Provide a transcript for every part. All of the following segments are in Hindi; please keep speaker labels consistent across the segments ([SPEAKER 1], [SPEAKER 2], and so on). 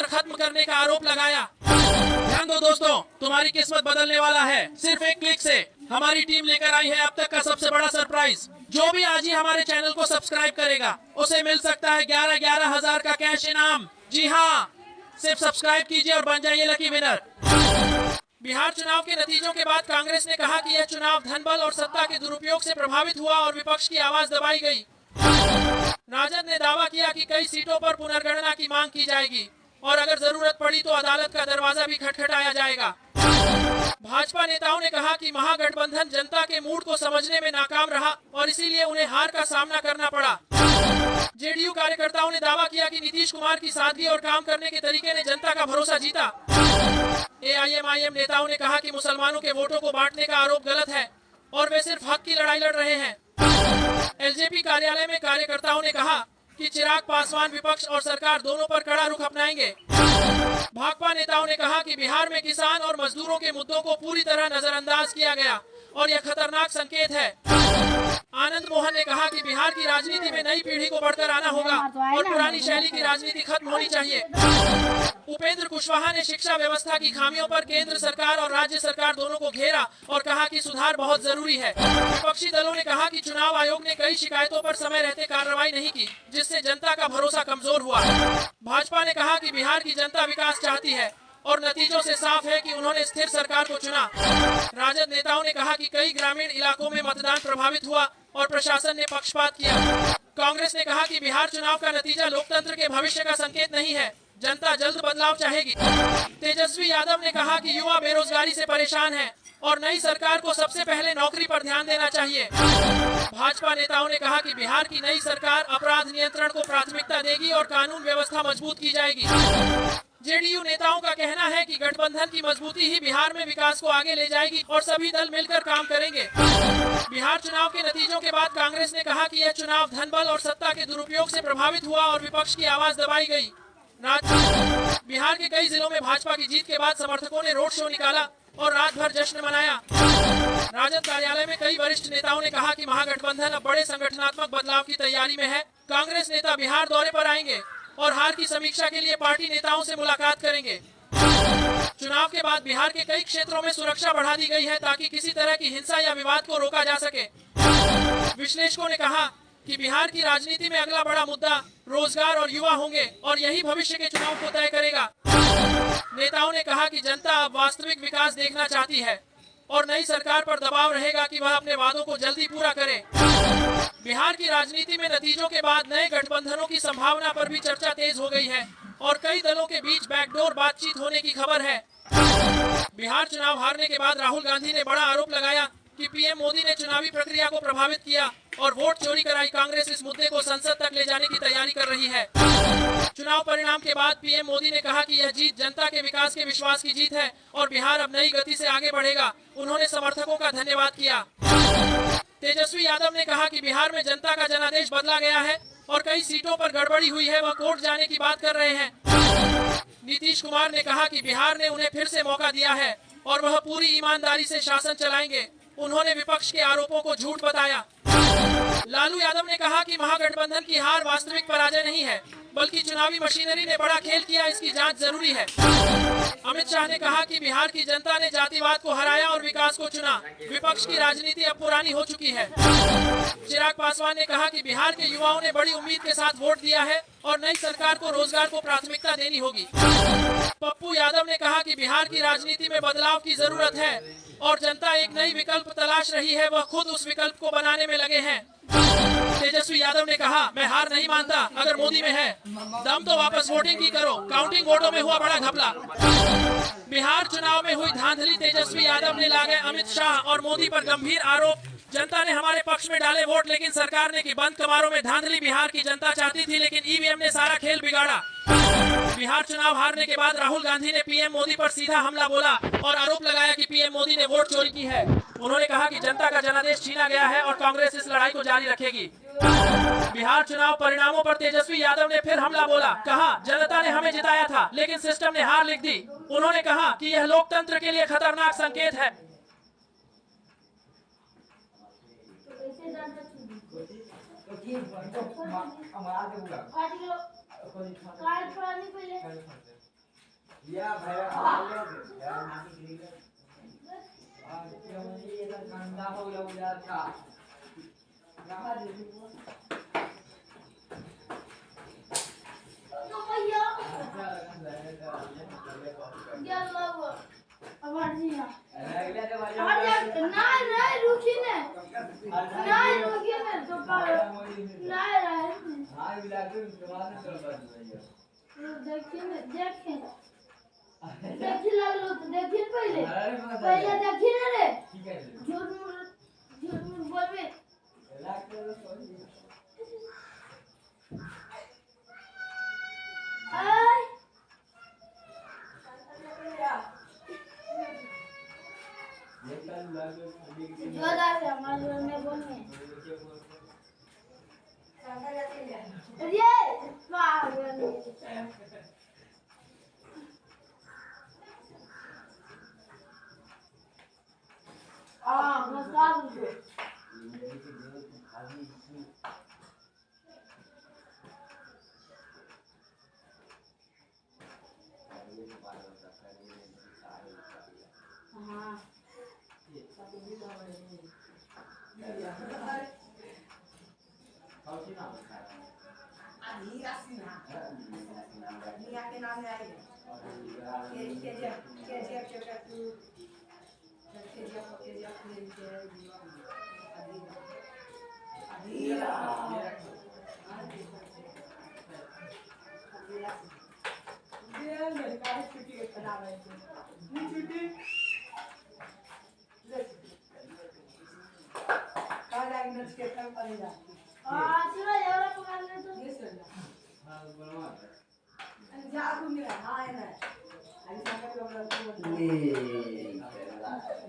[SPEAKER 1] खत्म करने का आरोप लगाया। ध्यान दो दोस्तों, तुम्हारी किस्मत बदलने वाला है। सिर्फ एक क्लिक से हमारी टीम लेकर आई है अब तक का सबसे बड़ा सरप्राइज। जो भी आज ही हमारे चैनल को सब्सक्राइब करेगा उसे मिल सकता है 11,000 का कैश इनाम। जी हाँ, सिर्फ सब्सक्राइब कीजिए और बन जाइए लकी विनर। बिहार चुनाव के नतीजों के बाद कांग्रेस ने कहा कि यह चुनाव धनबल और सत्ता के दुरुपयोग से प्रभावित हुआ और विपक्ष की आवाज दबाई गई। राजद ने दावा किया कि कई सीटों पर पुनर्गणना की मांग की जाएगी और अगर जरूरत पड़ी तो अदालत का दरवाजा भी खटखटाया जाएगा। भाजपा नेताओं ने कहा कि महागठबंधन जनता के मूड को समझने में नाकाम रहा और इसीलिए उन्हें हार का सामना करना पड़ा। जेडीयू कार्यकर्ताओं ने दावा किया कि नीतीश कुमार की सादगी और काम करने के तरीके ने जनता का भरोसा जीता। एआईएमआईएम नेताओं ने कहा कि मुसलमानों के वोटों को बांटने का आरोप गलत है और वे सिर्फ हक की लड़ाई लड़ रहे हैं। एलजेपी कार्यालय में कार्यकर्ताओं ने कहा कि चिराग पासवान विपक्ष और सरकार दोनों पर कड़ा रुख अपनाएंगे। भाकपा नेताओं ने कहा कि बिहार में किसान और मजदूरों के मुद्दों को पूरी तरह नजरअंदाज किया गया और यह खतरनाक संकेत है। आनंद मोहन ने कहा कि बिहार की राजनीति में नई पीढ़ी को बढ़कर आना होगा और पुरानी शैली की राजनीति खत्म होनी चाहिए। उपेंद्र कुशवाहा ने शिक्षा व्यवस्था की खामियों पर केंद्र सरकार और राज्य सरकार दोनों को घेरा और कहा कि सुधार बहुत जरूरी है। विपक्षी दलों ने कहा कि चुनाव आयोग ने कई शिकायतों पर समय रहते कार्रवाई नहीं की, जिससे जनता का भरोसा कमजोर हुआ। भाजपा ने कहा कि बिहार की जनता विकास चाहती है और नतीजों से साफ है कि उन्होंने स्थिर सरकार को चुना। राजद नेताओं ने कहा कि कई ग्रामीण इलाकों में मतदान प्रभावित हुआ और प्रशासन ने पक्षपात किया। कांग्रेस ने कहा कि बिहार चुनाव का नतीजा लोकतंत्र के भविष्य का संकेत नहीं है, जनता जल्द बदलाव चाहेगी। तेजस्वी यादव ने कहा कि युवा बेरोजगारी से परेशान हैं और नई सरकार को सबसे पहले नौकरी पर ध्यान देना चाहिए। भाजपा नेताओं ने कहा कि बिहार की नई सरकार अपराध नियंत्रण को प्राथमिकता देगी और कानून व्यवस्था मजबूत की जाएगी। जेडीयू नेताओं का कहना है कि गठबंधन की मजबूती ही बिहार में विकास को आगे ले जाएगी और सभी दल मिलकर काम करेंगे। बिहार चुनाव के नतीजों के बाद कांग्रेस ने कहा कि यह चुनाव धनबल और सत्ता के दुरुपयोग से प्रभावित हुआ और विपक्ष की आवाज दबाई गई। बिहार के कई जिलों में भाजपा की जीत के बाद समर्थकों ने रोड शो निकाला और रात भर जश्न मनाया। राजद कार्यालय में कई वरिष्ठ नेताओं ने कहा कि महागठबंधन अब बड़े संगठनात्मक बदलाव की तैयारी में है। कांग्रेस नेता बिहार दौरे पर आएंगे और हार की समीक्षा के लिए पार्टी नेताओं से मुलाकात करेंगे। चुनाव के बाद बिहार के कई क्षेत्रों में सुरक्षा बढ़ा दी गई है ताकि किसी तरह की हिंसा या विवाद को रोका जा सके। विश्लेषकों ने कहा कि बिहार की राजनीति में अगला बड़ा मुद्दा रोजगार और युवा होंगे और यही भविष्य के चुनाव को तय करेगा। नेताओं ने कहा कि जनता अब वास्तविक विकास देखना चाहती है और नई सरकार पर दबाव रहेगा कि वह अपने वादों को जल्दी पूरा करे। बिहार की राजनीति में नतीजों के बाद नए गठबंधनों की संभावना पर भी चर्चा तेज हो गई है और कई दलों के बीच बैकडोर बातचीत होने की खबर है। बिहार चुनाव हारने के बाद राहुल गांधी ने बड़ा आरोप लगाया कि पीएम मोदी ने चुनावी प्रक्रिया को प्रभावित किया और वोट चोरी कराई। कांग्रेस इस मुद्दे को संसद तक ले जाने की तैयारी कर रही है। चुनाव परिणाम के बाद पीएम मोदी ने कहा कि यह जीत जनता के विकास के विश्वास की जीत है और बिहार अब नई गति से आगे बढ़ेगा। उन्होंने समर्थकों का धन्यवाद किया। तेजस्वी यादव ने कहा कि बिहार में जनता का जनादेश बदला गया है और कई सीटों पर गड़बड़ी हुई है, वह कोर्ट जाने की बात कर रहे हैं। नीतीश कुमार ने कहा कि बिहार ने उन्हें फिर से मौका दिया है और वह पूरी ईमानदारी से शासन चलाएंगे। उन्होंने विपक्ष के आरोपों को झूठ बताया। लालू यादव ने कहा कि महागठबंधन की हार वास्तविक पराजय नहीं है, बल्कि चुनावी मशीनरी ने बड़ा खेल किया, इसकी जांच जरूरी है। अमित शाह ने कहा कि बिहार की जनता ने जातिवाद को हराया और विकास को चुना। विपक्ष की राजनीति अब पुरानी हो चुकी है। चिराग पासवान ने कहा कि बिहार के युवाओं ने बड़ी उम्मीद के साथ वोट दिया है और नई सरकार को रोजगार को प्राथमिकता देनी होगी। पप्पू यादव ने कहा कि बिहार की राजनीति में बदलाव की जरूरत है और जनता एक नई विकल्प तलाश रही है, वह खुद उस विकल्प को बनाने में लगे हैं। तेजस्वी यादव ने कहा, मैं हार नहीं मानता, अगर मोदी में है दम तो वापस वोटिंग की करो। काउंटिंग वोटों में हुआ बड़ा घपला। बिहार चुनाव में हुई धांधली। तेजस्वी यादव ने लगाए अमित शाह और मोदी पर गंभीर आरोप। जनता ने हमारे पक्ष में डाले वोट, लेकिन सरकार ने की बंद कमरों में धांधली। बिहार की जनता चाहती थी, लेकिन ईवीएम ने सारा खेल बिगाड़ा। बिहार चुनाव हारने के बाद राहुल गांधी ने पीएम मोदी पर सीधा हमला बोला और आरोप लगाया कि पीएम मोदी ने वोट चोरी की है। उन्होंने कहा कि जनता का जनादेश छीना गया है और कांग्रेस इस लड़ाई को जारी रखेगी। बिहार चुनाव परिणामों पर तेजस्वी यादव ने फिर हमला बोला। कहा, जनता ने हमें जिताया था, लेकिन सिस्टम ने हार लिख दी। उन्होंने कहा कि यह लोकतंत्र के लिए खतरनाक संकेत है।
[SPEAKER 2] या भैया या नाकी क्लिक और क्या मुझे ये तो गंदा हो गया था यहाँ देखो
[SPEAKER 3] तो भैया क्या लगा अब जी ना ना रुकी ने ना रुकी ने तो पर ना रहे
[SPEAKER 2] हां बिलाकुल तुम्हारे चल बस भैया
[SPEAKER 3] देखिए देखिए लगलो तो देखिए पहले देखिए ना रे
[SPEAKER 2] ठीक है
[SPEAKER 3] झूठ बोलबे आई
[SPEAKER 2] ये कल लागो
[SPEAKER 3] जोदा से हमारे घर में बोलने ये पागल बता दो हाँ सुनो एवढा पगार तो
[SPEAKER 2] हां बोलो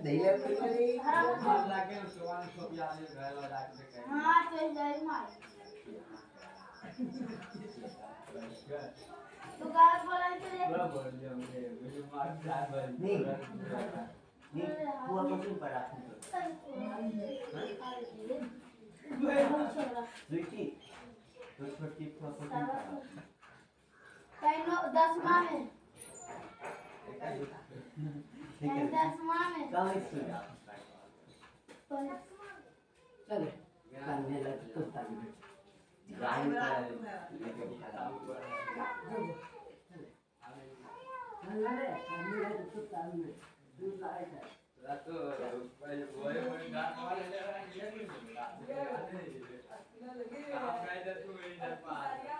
[SPEAKER 2] दैले पहिले हां लागे सोवान सोपिया ने घर वाला के
[SPEAKER 3] हाँ चल जाए मार तू गाल बोला तो रे
[SPEAKER 2] पूरा बोल दिया मुझे मार जाए नहीं पूरा कुछ पड़ा देखी तो छोटी प्रॉपर्टी
[SPEAKER 3] कहीं 10 माह में
[SPEAKER 2] ठीक है
[SPEAKER 3] 10 माह में
[SPEAKER 2] कल इसको चले करने लग तो तक गाय लेके खड़ा चले करने लग तो तक में दूर लाए थे तो पहले बोले बोले गात वाले ले रहा है ये नहीं बोला आप गए तो इधर पास